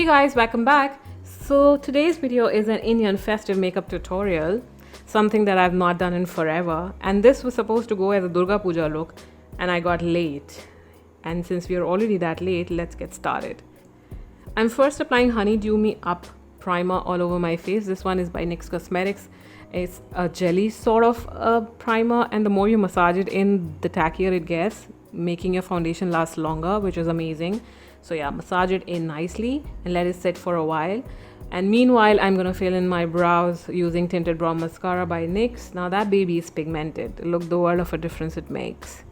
Hey guys, welcome back. So today's video is an Indian festive makeup tutorial, something that I've not done in forever, and this was supposed to go as a Durga Puja look and I got late. And since we are already that late, let's get started. I'm first applying Honeydew Me Up primer all over my face. This one is by NYX Cosmetics. It's a jelly sort of a primer, and the more you massage it in, the tackier it gets, making your foundation last longer, which is amazing. So yeah, massage it in nicely and let it sit for a while. And meanwhile, I'm gonna fill in my brows using Tinted Brow Mascara by NYX. Now that baby is pigmented. Look, the world of a difference it makes.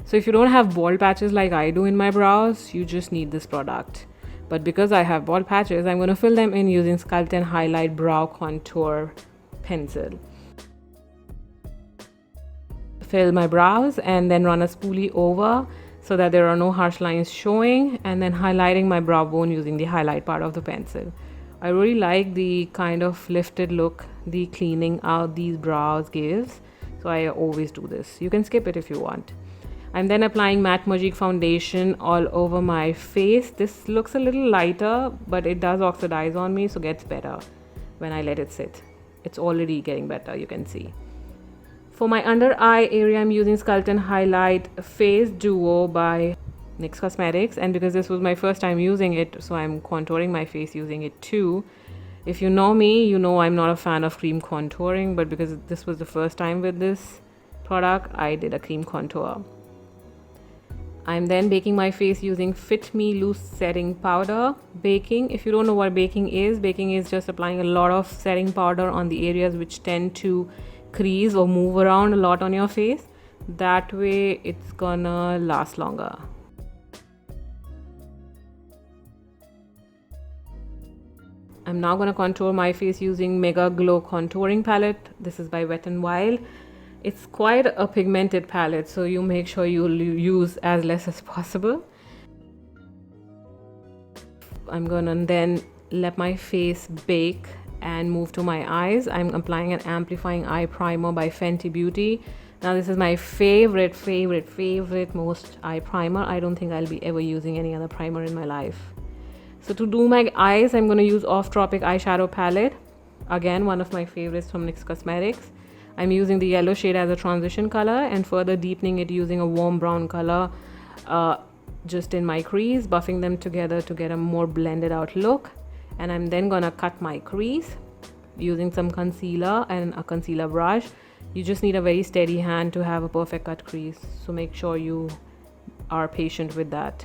So if you don't have bald patches like I do in my brows, you just need this product. But because I have bald patches, I'm gonna fill them in using Sculpt and Highlight Brow Contour Pencil. Fill my brows and then run a spoolie over so that there are no harsh lines showing, and then highlighting my brow bone using the highlight part of the pencil. I really like the kind of lifted look the cleaning out these brows gives, so I always do this. You can skip it if you want. I'm then applying matte Magique foundation all over my face. This looks a little lighter, but it does oxidize on me, so gets better when I let it sit. It's already getting better, you can see. For my under eye area, I'm using Sculpt and Highlight Face Duo by NYX Cosmetics, and because this was my first time using it, so I'm contouring my face using it too. If you know me, you know I'm not a fan of cream contouring, but because this was the first time with this product, I did a cream contour. I'm then baking my face using Fit Me Loose Setting Powder. Baking, if you don't know what baking is just applying a lot of setting powder on the areas which tend to crease or move around a lot on your face. That way it's gonna last longer. I'm now gonna contour my face using Megaglo contouring palette. This is by Wet n Wild. It's quite a pigmented palette, so you make sure you use as less as possible. I'm gonna then let my face bake and move to my eyes. I'm applying an Amplifying Eye Primer by Fenty Beauty. Now this is my favorite most eye primer. I don't think I'll be ever using any other primer in my life. So to do my eyes, I'm going to use Tropic eyeshadow palette. Again, one of my favorites from NYX Cosmetics. I'm using the yellow shade as a transition color and further deepening it using a warm brown color just in my crease, buffing them together to get a more blended out look. And I'm then gonna cut my crease using some concealer and a concealer brush. You just need a very steady hand to have a perfect cut crease, so make sure you are patient with that.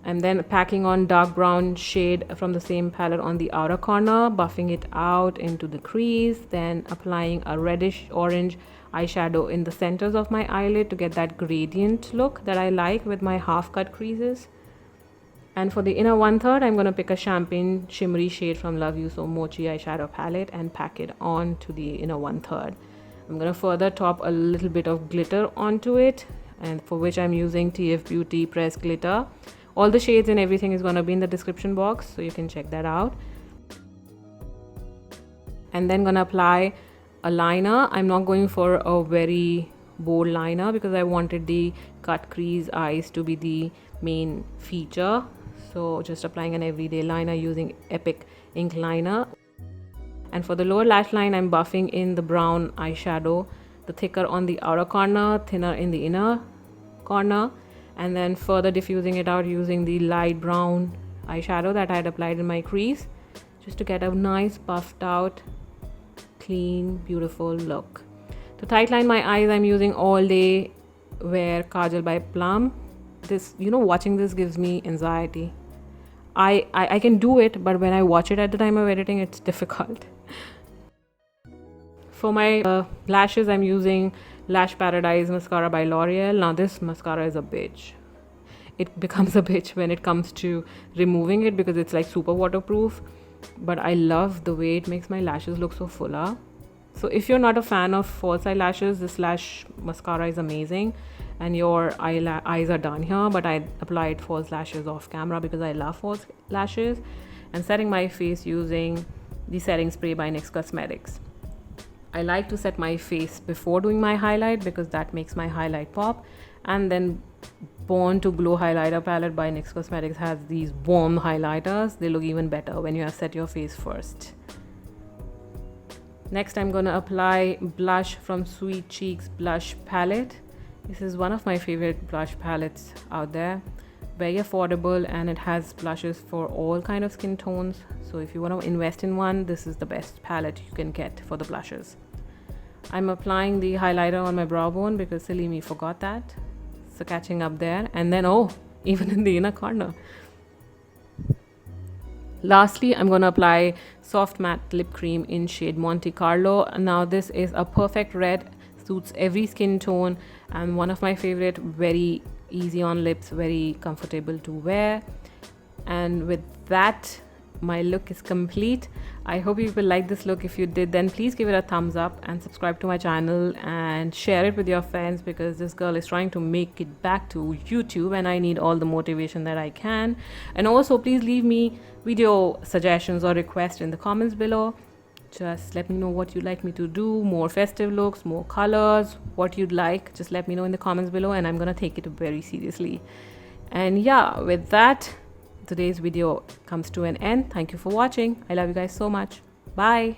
I'm then packing on dark brown shade from the same palette on the outer corner, buffing it out into the crease, then applying a reddish orange eyeshadow in the centers of my eyelid to get that gradient look that I like with my half cut creases. And for the inner 1/3, I'm going to pick a champagne shimmery shade from Love You So Mochi eyeshadow palette and pack it on to the inner 1/3. I'm going to further top a little bit of glitter onto it, and for which I'm using TF Beauty Press Glitter. All the shades and everything is going to be in the description box, so you can check that out. And then going to apply a liner. I'm not going for a very bold liner because I wanted the cut crease eyes to be the main feature. So just applying an everyday liner using Epic ink liner. And for the lower lash line, I'm buffing in the brown eyeshadow, the thicker on the outer corner, thinner in the inner corner, and then further diffusing it out using the light brown eyeshadow that I had applied in my crease, just to get a nice buffed out, clean, beautiful look. To tightline my eyes, I'm using All Day Wear Kajal by Plum. This, watching this gives me anxiety. I can do it, but when I watch it at the time of editing, it's difficult. For my lashes, I'm using Lash Paradise Mascara by L'Oreal. Now this mascara is a bitch. It becomes a bitch when it comes to removing it because it's like super waterproof, but I love the way it makes my lashes look so fuller. So if you're not a fan of false eyelashes, this lash mascara is amazing, and your eyes are done here. But I applied false lashes off camera because I love false lashes. And setting my face using the setting spray by NYX Cosmetics. I like to set my face before doing my highlight because that makes my highlight pop, and then Born to Glow highlighter palette by NYX Cosmetics has these warm highlighters. They look even better when you have set your face first. Next, I'm going to apply blush from Sweet Cheek's blush palette. This is one of my favorite blush palettes out there. Very affordable, and it has blushes for all kind of skin tones. So if you want to invest in one, this is the best palette you can get for the blushes. I'm applying the highlighter on my brow bone because silly me forgot that. So catching up there, and then even in the inner corner. Lastly, I'm going to apply soft matte lip cream in shade Monte Carlo. Now this is a perfect red, suits every skin tone, and one of my favorite, very easy on lips, very comfortable to wear. And with that, my look is complete. I hope you will like this look. If you did, then please give it a thumbs up and subscribe to my channel and share it with your friends, because this girl is trying to make it back to YouTube and I need all the motivation that I can. And also please leave me video suggestions or requests in the comments below. Just let me know what you'd like me to do, more festive looks, more colors, what you'd like. Just let me know in the comments below and I'm gonna take it very seriously. And yeah, with that, today's video comes to an end. Thank you for watching. I love you guys so much. Bye.